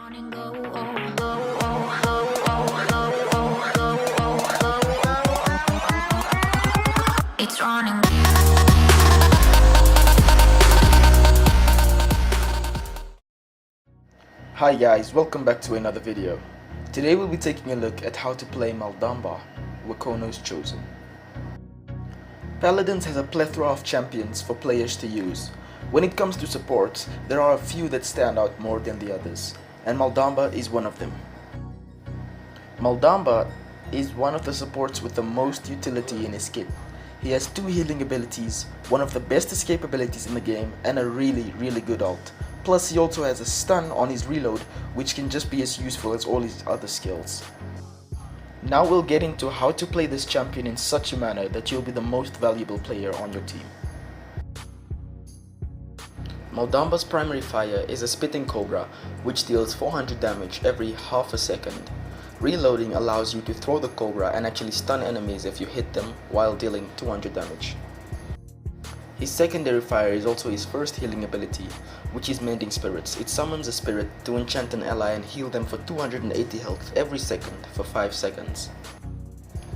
Hi guys, welcome back to another video. Today we'll be taking a look at how to play Mal Damba, Wakono's Chosen. Paladins has a plethora of champions for players to use. When it comes to supports, there are a few that stand out more than the others, and Mal Damba is one of them. Mal Damba is one of the supports with the most utility in escape. He has 2 healing abilities, one of the best escape abilities in the game, and a really good ult. Plus he also has a stun on his reload, which can just be as useful as all his other skills. Now we'll get into how to play this champion in such a manner that you'll be the most valuable player on your team. Mal Damba's primary fire is a Spitting Cobra, which deals 400 damage every half a second. Reloading allows you to throw the Cobra and actually stun enemies if you hit them while dealing 200 damage. His secondary fire is also his first healing ability, which is Mending Spirits. It summons a spirit to enchant an ally and heal them for 280 health every second for 5 seconds.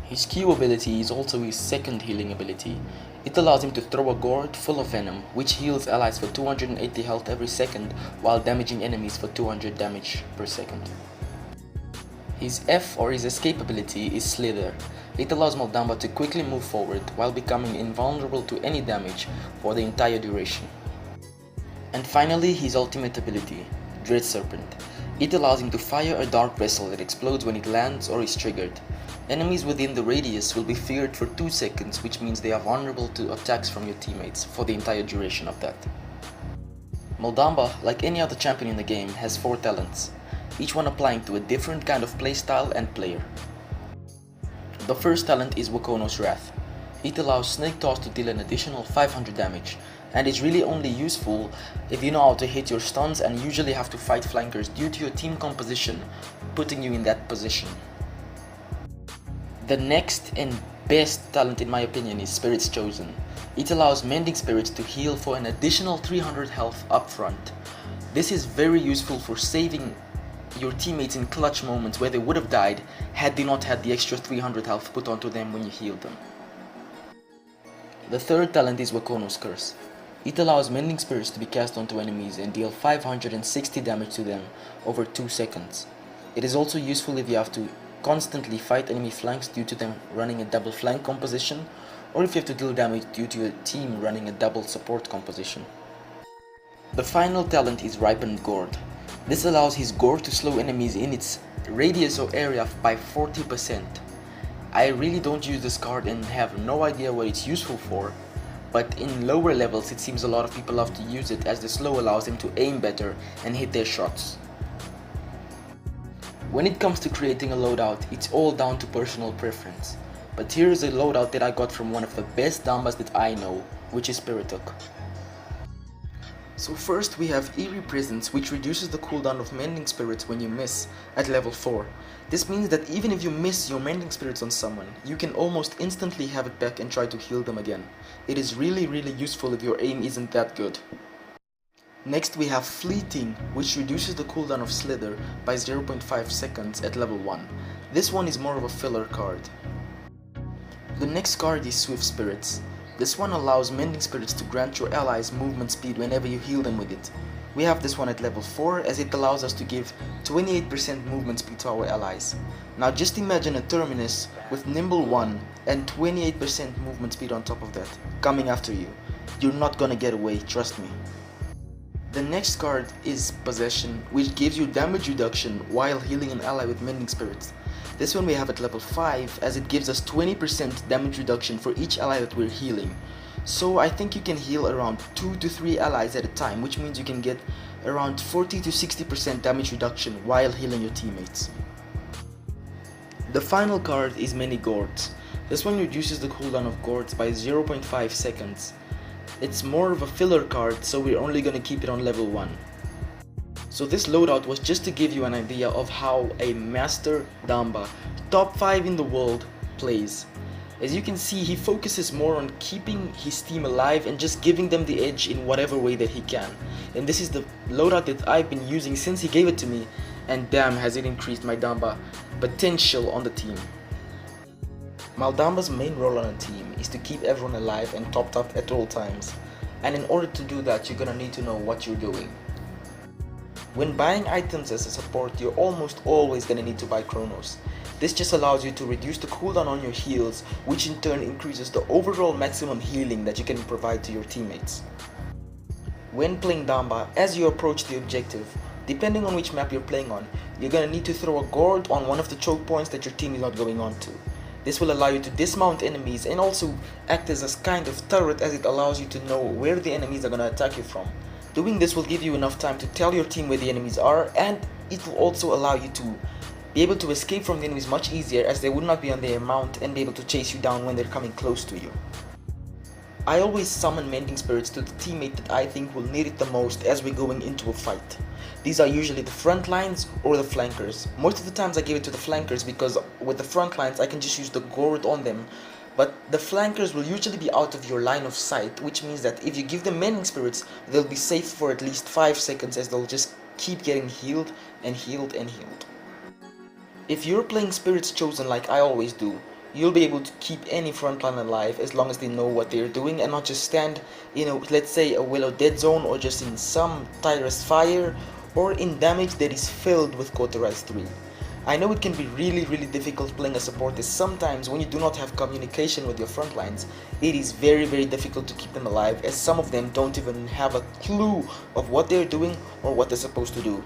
His Q ability is also his second healing ability. It allows him to throw a gourd full of venom, which heals allies for 280 health every second while damaging enemies for 200 damage per second. His F or his escape ability is Slither. It allows Mal Damba to quickly move forward while becoming invulnerable to any damage for the entire duration. And finally, his ultimate ability, Dread Serpent. It allows him to fire a dark vessel that explodes when it lands or is triggered. Enemies within the radius will be feared for 2 seconds, which means they are vulnerable to attacks from your teammates for the entire duration of that. Mal Damba, like any other champion in the game, has 4 talents, each one applying to a different kind of playstyle and player. The first talent is Wakono's Wrath. It allows Snake Toss to deal an additional 500 damage, and is really only useful if you know how to hit your stuns and usually have to fight flankers due to your team composition, putting you in that position. The next and best talent in my opinion is Spirit's Chosen. It allows Mending Spirits to heal for an additional 300 health up front. This is very useful for saving your teammates in clutch moments where they would have died had they not had the extra 300 health put onto them when you healed them. The third talent is Wakono's Curse. It allows Mending Spirits to be cast onto enemies and deal 560 damage to them over 2 seconds. It is also useful if you have to constantly fight enemy flanks due to them running a double flank composition, or if you have to deal damage due to your team running a double support composition. The final talent is Ripened Gourd. This allows his gourd to slow enemies in its radius or area by 40%. I really don't use this card and have no idea what it's useful for, but in lower levels it seems a lot of people love to use it as the slow allows them to aim better and hit their shots. When it comes to creating a loadout, it's all down to personal preference, but here is a loadout that I got from one of the best Dambas that I know, which is Pirituk. So first we have Eerie Presence, which reduces the cooldown of Mending Spirits when you miss at level 4. This means that even if you miss your Mending Spirits on someone, you can almost instantly have it back and try to heal them again. It is really useful if your aim isn't that good. Next we have Fleeting, which reduces the cooldown of Slither by 0.5 seconds at level 1. This one is more of a filler card. The next card is Swift Spirits. This one allows Mending Spirits to grant your allies movement speed whenever you heal them with it. We have this one at level 4 as it allows us to give 28% movement speed to our allies. Now just imagine a Terminus with Nimble 1 and 28% movement speed on top of that, coming after you. You're not gonna get away, trust me. The next card is Possession, which gives you damage reduction while healing an ally with Mending Spirits. This one we have at level 5 as it gives us 20% damage reduction for each ally that we're healing. So I think you can heal around 2 to 3 allies at a time, which means you can get around 40 to 60% damage reduction while healing your teammates. The final card is Many Gourds. This one reduces the cooldown of Gourds by 0.5 seconds. It's more of a filler card, so we're only gonna keep it on level 1. So this loadout was just to give you an idea of how a Master Damba, top 5 in the world, plays. As you can see, he focuses more on keeping his team alive and just giving them the edge in whatever way that he can. And this is the loadout that I've been using since he gave it to me, and damn has it increased my Damba potential on the team. Mal Damba's main role on a team is to keep everyone alive and topped up at all times, and in order to do that you're gonna need to know what you're doing. When buying items as a support, you're almost always gonna need to buy Chronos. This just allows you to reduce the cooldown on your heals, which in turn increases the overall maximum healing that you can provide to your teammates. When playing Damba, as you approach the objective, depending on which map you're playing on, you're gonna need to throw a gourd on one of the choke points that your team is not going on to. This will allow you to dismount enemies and also act as a kind of turret, as it allows you to know where the enemies are gonna attack you from. Doing this will give you enough time to tell your team where the enemies are, and it will also allow you to be able to escape from the enemies much easier, as they would not be on their mount and be able to chase you down when they're coming close to you. I always summon mending spirits to the teammate that I think will need it the most as we're going into a fight. These are usually the front lines or the flankers. Most of the times I give it to the flankers because with the front lines I can just use the gourd on them, but the flankers will usually be out of your line of sight, which means that if you give them mending spirits, they'll be safe for at least 5 seconds, as they'll just keep getting healed and healed and healed. If you're playing spirits chosen like I always do, you'll be able to keep any frontline alive as long as they know what they're doing and not just stand, let's say a Willow dead zone, or just in some Tyrus fire, or in damage that is filled with Cauterize 3. I know it can be really difficult playing a support, as sometimes when you do not have communication with your front lines, it is very difficult to keep them alive, as some of them don't even have a clue of what they're doing or what they're supposed to do.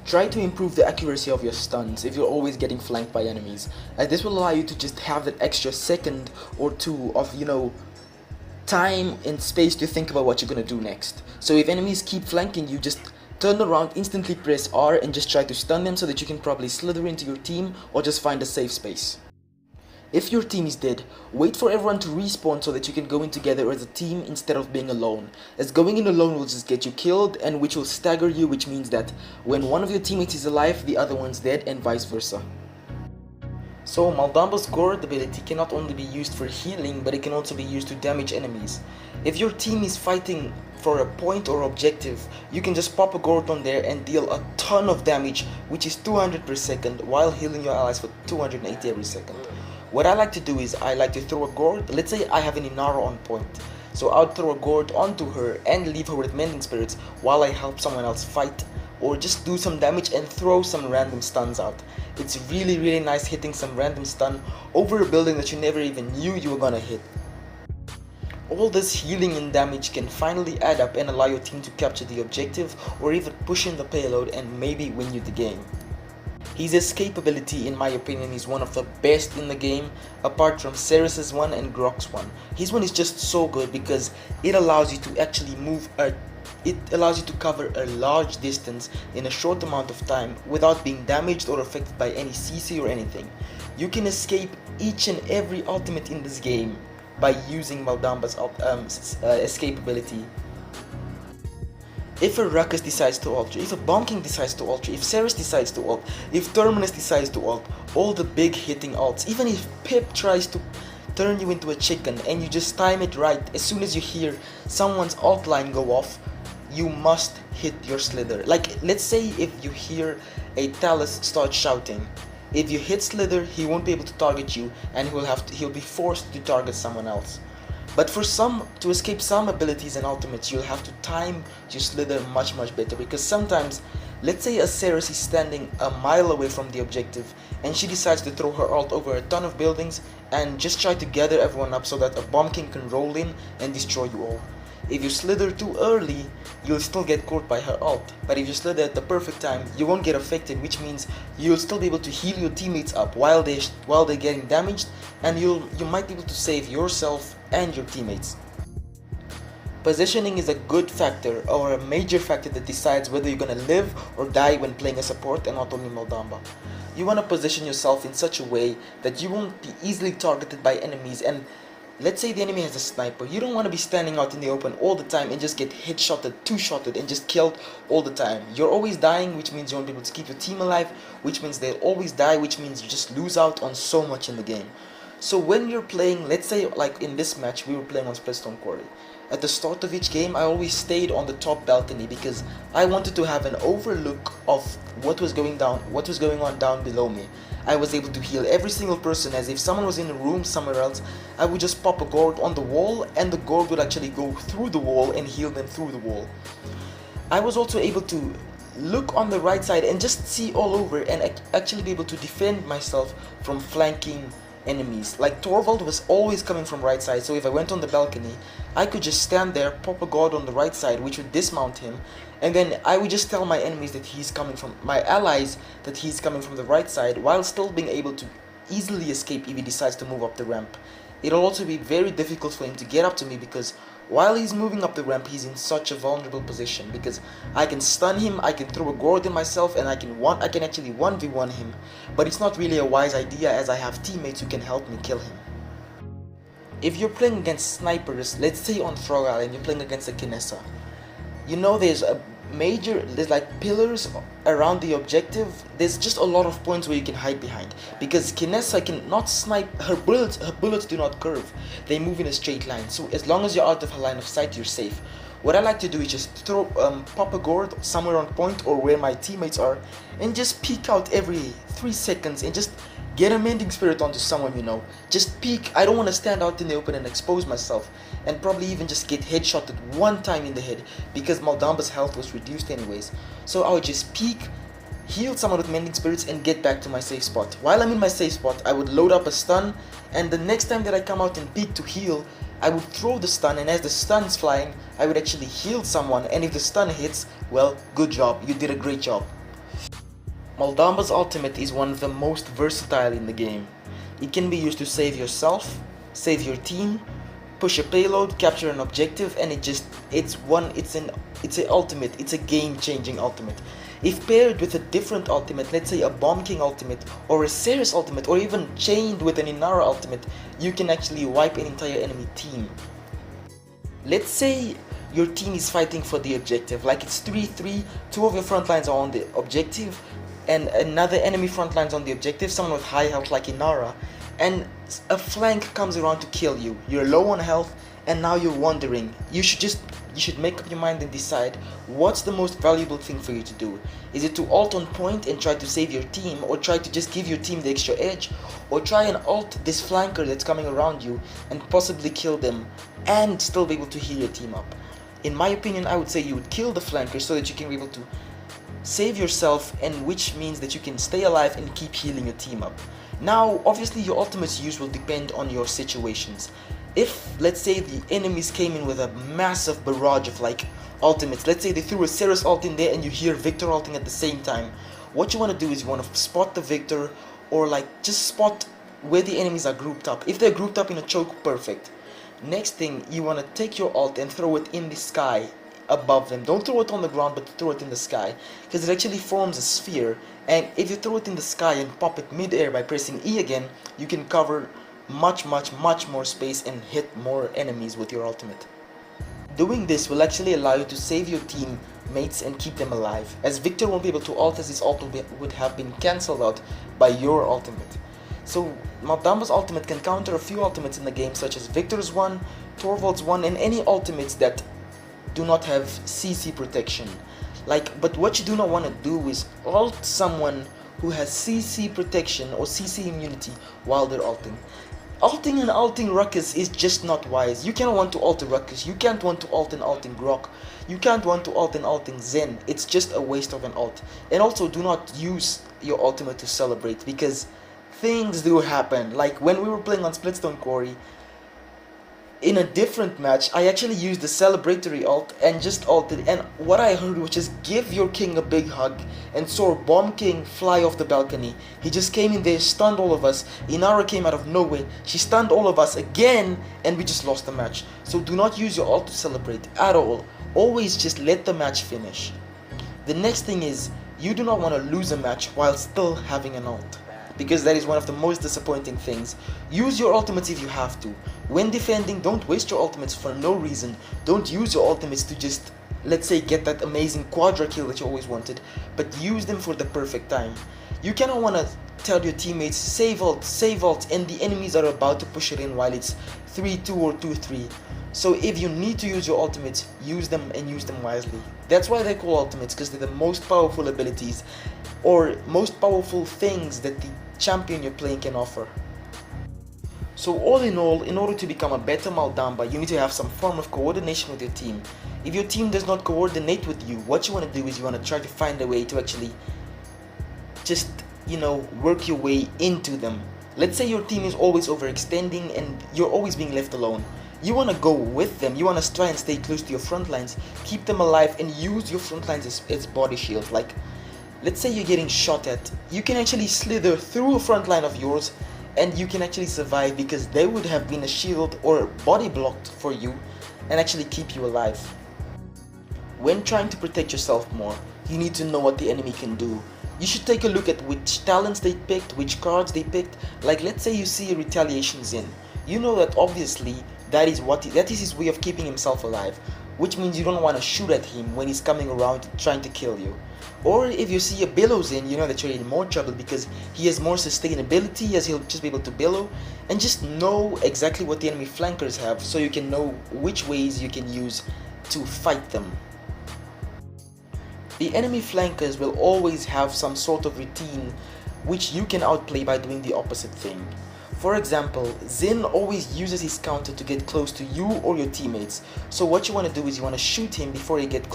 Try to improve the accuracy of your stuns if you're always getting flanked by enemies, as this will allow you to just have that extra second or two of, time and space to think about what you're gonna do next. So if enemies keep flanking you, just turn around, instantly press R and just try to stun them so that you can probably slither into your team or just find a safe space. If your team is dead, wait for everyone to respawn so that you can go in together as a team instead of being alone, as going in alone will just get you killed, and which will stagger you, which means that when one of your teammates is alive, the other one's dead, and vice versa. So Mal Damba's gourd ability can not only be used for healing, but it can also be used to damage enemies. If your team is fighting for a point or objective, you can just pop a gourd on there and deal a ton of damage, which is 200 per second, while healing your allies for 280 every second. What I like to do is I like to throw a gourd. Let's say I have an Inara on point, so I would throw a gourd onto her and leave her with mending spirits while I help someone else fight, or just do some damage and throw some random stuns out. It's really nice hitting some random stun over a building that you never even knew you were gonna hit. All this healing and damage can finally add up and allow your team to capture the objective, or even push in the payload and maybe win you the game. His escape ability, in my opinion, is one of the best in the game, apart from Ceres's one and Grok's one. His one is just so good because it allows you to actually it allows you to cover a large distance in a short amount of time without being damaged or affected by any CC or anything. You can escape each and every ultimate in this game by using Mal Damba's escape ability. If a Ruckus decides to ult, if a Bomb King decides to ult, if Ceres decides to ult, if Terminus decides to ult, all the big hitting ults, even if Pip tries to turn you into a chicken and you just time it right, as soon as you hear someone's ult line go off, you must hit your slither. Like, let's say if you hear a Talus start shouting, if you hit slither, he won't be able to target you and he'll be forced to target someone else. But to escape some abilities and ultimates, you'll have to time your slither much better, because sometimes, let's say a Ceres is standing a mile away from the objective and she decides to throw her ult over a ton of buildings and just try to gather everyone up so that a Bomb King can roll in and destroy you all. If you slither too early, you'll still get caught by her ult, but if you slither at the perfect time, you won't get affected, which means you'll still be able to heal your teammates up while they're getting damaged, and you might be able to save yourself and your teammates. Positioning is a good factor, or a major factor, that decides whether you're gonna live or die when playing a support, and not only Mal Damba. You wanna position yourself in such a way that you won't be easily targeted by enemies, and let's say the enemy has a sniper. You don't want to be standing out in the open all the time and just get headshotted, two-shotted, and just killed all the time. You're always dying, which means you won't be able to keep your team alive, which means they'll always die, which means you just lose out on so much in the game. So when you're playing, let's say like in this match we were playing on Splitstone Quarry. At the start of each game I always stayed on the top balcony because I wanted to have an overlook of what was going on down below me. I was able to heal every single person, as if someone was in a room somewhere else, I would just pop a gourd on the wall and the gourd would actually go through the wall and heal them through the wall. I was also able to look on the right side and just see all over and actually be able to defend myself from flanking enemies. Like Torvald was always coming from right side, so if I went on the balcony I could just stand there, pop a guard on the right side which would dismount him, and then I would just tell my enemies that he's coming from, my allies that he's coming from the right side, while still being able to easily escape if he decides to move up the ramp. It'll also be very difficult for him to get up to me because while he's moving up the ramp he's in such a vulnerable position, because I can stun him, I can throw a gourd in myself, and I can actually 1v1 him, but it's not really a wise idea as I have teammates who can help me kill him. If you're playing against snipers, let's say on Frog Island you're playing against a Kinessa, you know there's like pillars around the objective. There's just a lot of points where you can hide behind, because Kinessa cannot snipe, her bullets do not curve, they move in a straight line, so as long as you're out of her line of sight you're safe. What I like to do is just pop a gourd somewhere on point or where my teammates are and just peek out every 3 seconds and just get a mending spirit onto someone, you know. Just peek. I don't want to stand out in the open and expose myself and probably even just get headshotted one time in the head because Mal Damba's health was reduced anyways. So I would just peek, heal someone with mending spirits and get back to my safe spot. While I'm in my safe spot I would load up a stun, and the next time that I come out and peek to heal I would throw the stun, and as the stun's flying I would actually heal someone, and if the stun hits, well, good job, you did a great job. Mal Damba's ultimate is one of the most versatile in the game. It can be used to save yourself, save your team, push a payload, capture an objective, and it's an ultimate, it's a game-changing ultimate. If paired with a different ultimate, let's say a Bomb King ultimate or a Ceres ultimate, or even chained with an Inara ultimate, you can actually wipe an entire enemy team. Let's say your team is fighting for the objective, like it's 3-3, 2 of your front lines are on the objective and another enemy front lines on the objective, someone with high health like Inara, and a flank comes around to kill you. You're low on health and now you're wondering. You should make up your mind and decide what's the most valuable thing for you to do. Is it to ult on point and try to save your team, or try to just give your team the extra edge, or try and ult this flanker that's coming around you and possibly kill them and still be able to heal your team up? In my opinion, I would say you would kill the flanker so that you can be able to save yourself, and which means that you can stay alive and keep healing your team up. Now obviously your ultimate's use will depend on your situations. If let's say the enemies came in with a massive barrage of like ultimates, let's say they threw a Ceres ult in there and you hear Victor ulting at the same time, what you want to do is you want to spot the Victor, or like just spot where the enemies are grouped up. If they're grouped up in a choke, perfect. Next thing, you want to take your ult and throw it in the sky above them. Don't throw it on the ground, but throw it in the sky, because it actually forms a sphere, and if you throw it in the sky and pop it mid-air by pressing E again, you can cover much more space and hit more enemies with your ultimate. Doing this will actually allow you to save your teammates and keep them alive, as Victor won't be able to ult, as his ult would have been cancelled out by your ultimate. So Mal Damba's ultimate can counter a few ultimates in the game, such as Victor's one, Torvald's one, and any ultimates that do not have CC protection. But what you do not want to do is ult someone who has CC protection or CC immunity while they're ulting. Ulting and ulting Ruckus is just not wise. You can't want to ult a Ruckus, you can't want to ult an ulting Grok, you can't want to ult an ulting Zen. It's just a waste of an ult. And also do not use your ultimate to celebrate, because things do happen. Like when we were playing on Splitstone Quarry, in a different match, I actually used the celebratory ult and just ulted, and what I heard was just give your king a big hug, and saw Bomb King fly off the balcony. He just came in there, stunned all of us. Inara came out of nowhere, she stunned all of us again, and we just lost the match. So do not use your ult to celebrate at all. Always just let the match finish. The next thing is, you do not want to lose a match while still having an ult, because that is one of the most disappointing things. Use your ultimates if you have to. When defending, don't waste your ultimates for no reason. Don't use your ultimates to just, let's say, get that amazing quadra kill that you always wanted, but use them for the perfect time. You cannot want to tell your teammates save ult, and the enemies are about to push it in while it's 3-2 or 2-3. So if you need to use your ultimates, use them and use them wisely. That's why they're called ultimates, because they're the most powerful abilities or most powerful things that the champion you're playing can offer. So all in all, in order to become a better Mal Damba, you need to have some form of coordination with your team. If your team does not coordinate with you, what you want to do is you want to try to find a way to actually just, work your way into them. Let's say your team is always overextending and you're always being left alone. You want to go with them, you want to try and stay close to your front lines, keep them alive and use your front lines as body shields. Like, let's say you're getting shot at, you can actually slither through a front line of yours and you can actually survive because they would have been a shield or body blocked for you and actually keep you alive. When trying to protect yourself more, you need to know what the enemy can do. You should take a look at which talents they picked, which cards they picked. Like, let's say you see a retaliation Xin. You know that obviously that is his way of keeping himself alive, which means you don't want to shoot at him when he's coming around trying to kill you. Or if you see a billow Xin, you know that you're in more trouble because he has more sustainability, as he'll just be able to billow, and just know exactly what the enemy flankers have so you can know which ways you can use to fight them. The enemy flankers will always have some sort of routine which you can outplay by doing the opposite thing. For example, Xin always uses his counter to get close to you or your teammates. So what you want to do is you want to shoot him before he gets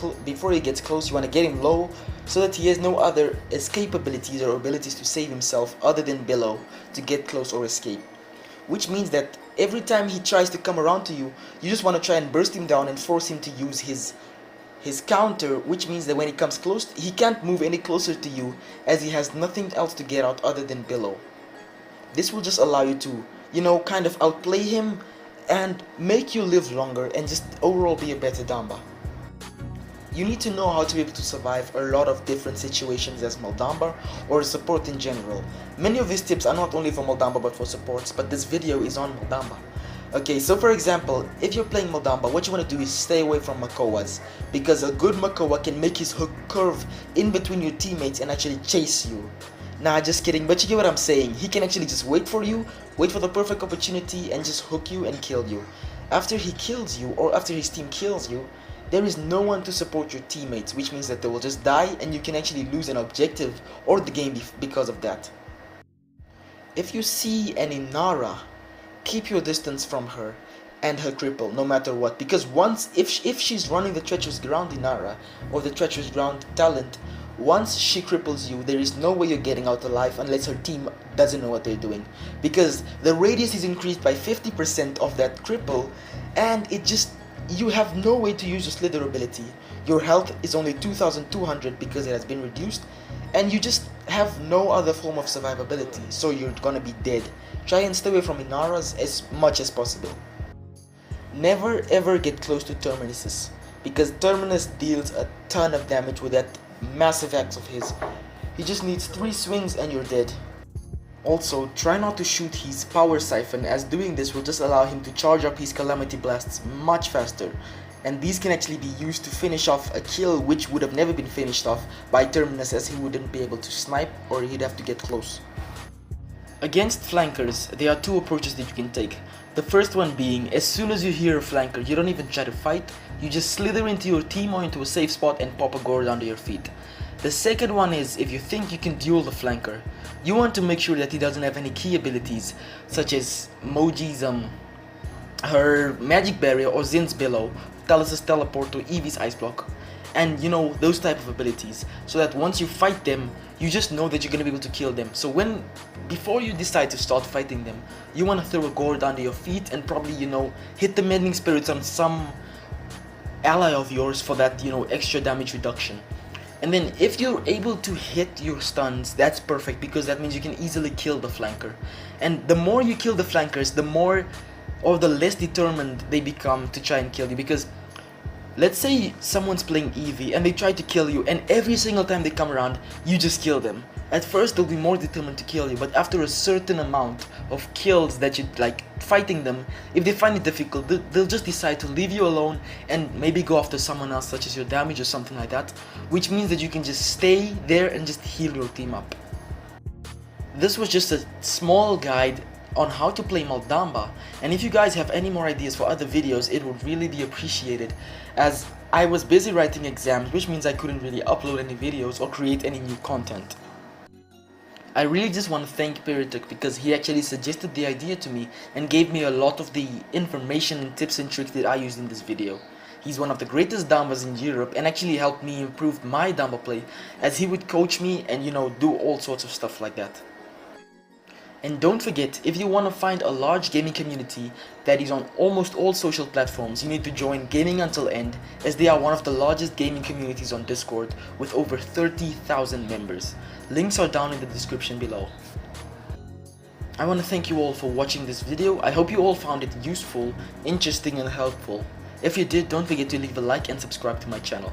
close. You want to get him low so that he has no other escape abilities or abilities to save himself other than below to get close or escape. Which means that every time he tries to come around to you, you just want to try and burst him down and force him to use his counter, which means that when he comes close, he can't move any closer to you as he has nothing else to get out other than below. This will just allow you to, kind of outplay him and make you live longer and just overall be a better Damba. You need to know how to be able to survive a lot of different situations as Mal Damba or a support in general. Many of these tips are not only for Mal Damba but for supports, but this video is on Mal Damba. Okay, so for example, if you're playing Mal Damba, what you want to do is stay away from Makoas, because a good Makoa can make his hook curve in between your teammates and actually chase you. Nah, just kidding, but you get what I'm saying. He can actually just wait for you, wait for the perfect opportunity and just hook you and kill you. After he kills you or after his team kills you, there is no one to support your teammates, which means that they will just die and you can actually lose an objective or the game because of that. If you see an Inara, keep your distance from her and her cripple no matter what, because if she's running the treacherous ground Inara or the treacherous ground talent, once she cripples you, there is no way you're getting out alive unless her team doesn't know what they're doing, because the radius is increased by 50% of that cripple and you have no way to use your slither ability. Your health is only 2200 because it has been reduced and you just have no other form of survivability, so you're gonna be dead. Try and stay away from Inaras as much as possible. Never ever get close to Terminuses, because Terminus deals a ton of damage with that massive axe of his. He just needs 3 swings and you're dead. Also, try not to shoot his power siphon, as doing this will just allow him to charge up his calamity blasts much faster, and these can actually be used to finish off a kill which would have never been finished off by Terminus, as he wouldn't be able to snipe or he'd have to get close. Against flankers, there are 2 approaches that you can take. The first one being, as soon as you hear a flanker, you don't even try to fight, you just slither into your team or into a safe spot and pop a gourd under your feet. The second one is, if you think you can duel the flanker, you want to make sure that he doesn't have any key abilities, such as Moji's her magic barrier or Xin's billow, Talus's teleport or Eevee's ice block, and those type of abilities, so that once you fight them, you just know that you're gonna be able to kill them. So before you decide to start fighting them, you want to throw a gourd under your feet and probably hit the mending spirits on some ally of yours for that extra damage reduction. And then if you're able to hit your stuns, that's perfect, because that means you can easily kill the flanker. And the more you kill the flankers, the more or the less determined they become to try and kill you. Because let's say someone's playing Eevee and they try to kill you, and every single time they come around, you just kill them. At first they'll be more determined to kill you, but after a certain amount of kills that you fighting them, if they find it difficult, they'll just decide to leave you alone and maybe go after someone else, such as your damage or something like that, which means that you can just stay there and just heal your team up. This was just a small guide on how to play Mal Damba, and if you guys have any more ideas for other videos, it would really be appreciated, as I was busy writing exams, which means I couldn't really upload any videos or create any new content. I really just want to thank Pirituk because he actually suggested the idea to me and gave me a lot of the information and tips and tricks that I used in this video. He's one of the greatest Dambas in Europe and actually helped me improve my Damba play, as he would coach me and do all sorts of stuff like that. And don't forget, if you want to find a large gaming community that is on almost all social platforms, you need to join Gaming Until End, as they are one of the largest gaming communities on Discord with over 30,000 members. Links are down in the description below. I want to thank you all for watching this video. I hope you all found it useful, interesting and helpful. If you did, don't forget to leave a like and subscribe to my channel.